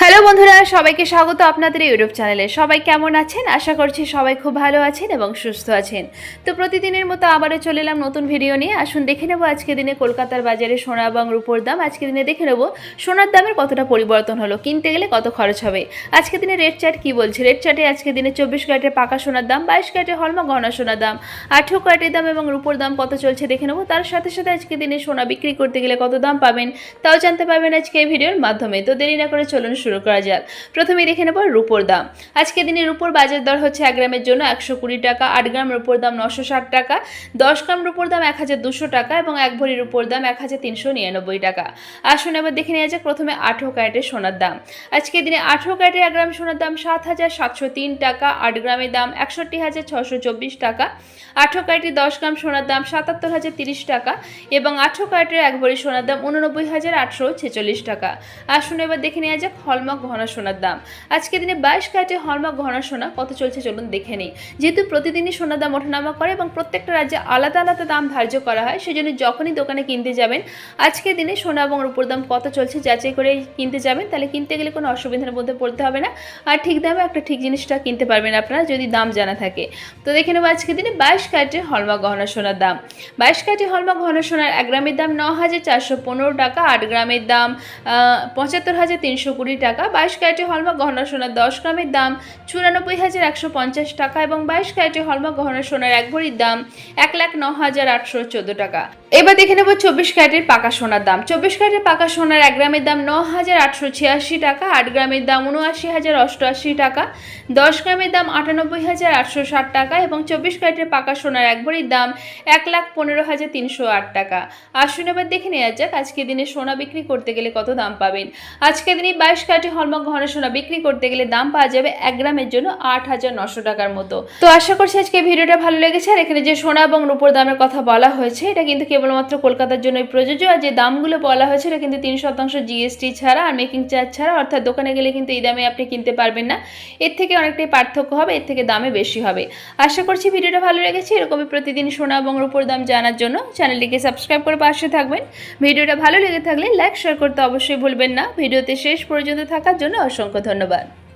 Hello বন্ধুরা, সবাইকে স্বাগত আপনাদের ইউটিউব চ্যানেলে। সবাই কেমন আছেন? আশা করছি সবাই খুব ভালো আছেন এবং সুস্থ আছেন। তো প্রতিদিনের মতো আবারও চলে এলাম নতুন ভিডিও নিয়ে। আসুন দেখে নেব আজকে দিনে কলকাতার বাজারে সোনা এবং রূপোর দাম। আজকে দিনে দেখে নেব সোনার দামের কতটা পরিবর্তন হলো, কিনতে গেলে কত খরচ হবে। আজকে দিনে রেট চার্ট কী বলছে? রেট চার্টে আজকে দিনে 24 ক্যারেটের পাকা সোনার দাম, 22 ক্যারেটের হলমার্ক গহনা সোনার দাম, 18 ক্যারেটের দাম এবং রূপোর দাম কত চলছে দেখে নেব। তার সাথে সাথে আজকে দিনে সোনা বিক্রি করতে গেলে কত দাম পাবেন তাও জানতে পারবেন আজকে এই ভিডিওর মাধ্যমে। তো দেরি না করে চলুন শুরু করা যাক। প্রথমে দেখে নেব রূপোর দাম। আজকে দিনে রূপোর বাজার দর হচ্ছে 1 গ্রামের জন্য 120 টাকা, 8 গ্রাম রূপোর দাম 960 টাকা, 10 গ্রাম রূপোর দাম 1200 টাকা এবং 1 ভরি রূপোর দাম 1399 টাকা। আসুন এবার দেখে নেওয়া যাক প্রথমে 18 ক্যারেটের সোনার দাম। আজকে দিনে 18 ক্যারেটের 1 গ্রাম সোনার দাম 7703 টাকা, 8 গ্রামের দাম 61624 টাকা, 18 ক্যারেটের 10 গ্রাম সোনার দাম 77030 টাকা এবং 18 ক্যারেটের 1 ভরি সোনার দাম 89846 টাকা। আসুন এবার দেখে নেওয়া যাক হলমার্ক গহনা সোনার দাম। আজকে দিনে 22 ক্যারেটের হলমার্ক গহনা সোনা কত চলছে চলুন দেখে নিই। যেহেতু প্রতিদিনই সোনার দাম ওঠানামা করে এবং প্রত্যেকটা রাজ্যে আলাদা আলাদা দাম ধার্য করা হয়, সেজন্য যখনই দোকানে কিনতে যাবেন আজকে দিনে সোনা এবং রূপোর দাম কত চলছে যাচাই করে কিনতে যাবেন, তাহলে কিনতে গেলে কোনো অসুবিধার মধ্যে পড়তে হবে না আর ঠিক দামে একটা ঠিক জিনিসটা কিনতে পারবেন আপনারা যদি দাম জানা থাকে। তো দেখে নেব আজকে দিনে 22 ক্যারেটের হলমার্ক গহনা সোনার দাম। 22 ক্যারেটের হলমার্ক গহনা সোনার 1 গ্রামের দাম 9415 টাকা, 8 গ্রামের দাম 75320 টাকা, 22 ক্যারেটের হলমার্ক গহনা সোনার 10 গ্রামের দাম 94150 টাকা এবং 22 ক্যারেটের হলমার্ক গহনা সোনার 1 ভরির দাম 1,09,814 টাকা। এবার দেখে নেব 24 ক্যারেটের পাকা সোনার দাম। 24 ক্যারেটের পাকা সোনার 1 গ্রামের দাম 9886 টাকা, 8 গ্রামের দাম 79,088 টাকা, 10 গ্রামের দাম 98,860 টাকা এবং 24 ক্যারেটের পাকা সোনার 1 ভরির দাম 1,15,308 টাকা। আসুন এবার দেখে নেওয়া যাক আজকে দিনে সোনা বিক্রি করতে গেলে কত দাম পাবেন। আজকে দিনে 22 ক্যারেটের হলমার্ক গহনা সোনা বিক্রি করতে গেলে দাম পাওয়া যাবে 1 গ্রামের জন্য 8,900 টাকার মতো। তো আশা করছি আজকে ভিডিওটা ভালো লেগেছে। আর এখানে যে সোনা এবং রূপোর দামের কথা বলা হয়েছে এটা কিন্তু কেবলমাত্র কলকাতার জন্যই প্রযোজ্য। আর যে দামগুলো বলা হয়েছে এটা কিন্তু 3% জিএসটি ছাড়া আর মেকিং চার্জ ছাড়া, অর্থাৎ দোকানে গেলে কিন্তু এই দামে আপনি কিনতে পারবেন না। এর থেকে অনেকটাই পার্থক্য হবে, এর থেকে দামে বেশি হবে। আশা করছি ভিডিওটা ভালো লেগেছে। এরকমই প্রতিদিন সোনা এবং রূপোর দাম জানার জন্য চ্যানেলটিকে সাবস্ক্রাইব করে পাশে থাকবেন। ভিডিওটা ভালো লেগে থাকলে লাইক শেয়ার করতে অবশ্যই ভুলবেন না। ভিডিওতে শেষ পর্যন্ত থাকার জন্য অসংখ্য ধন্যবাদ।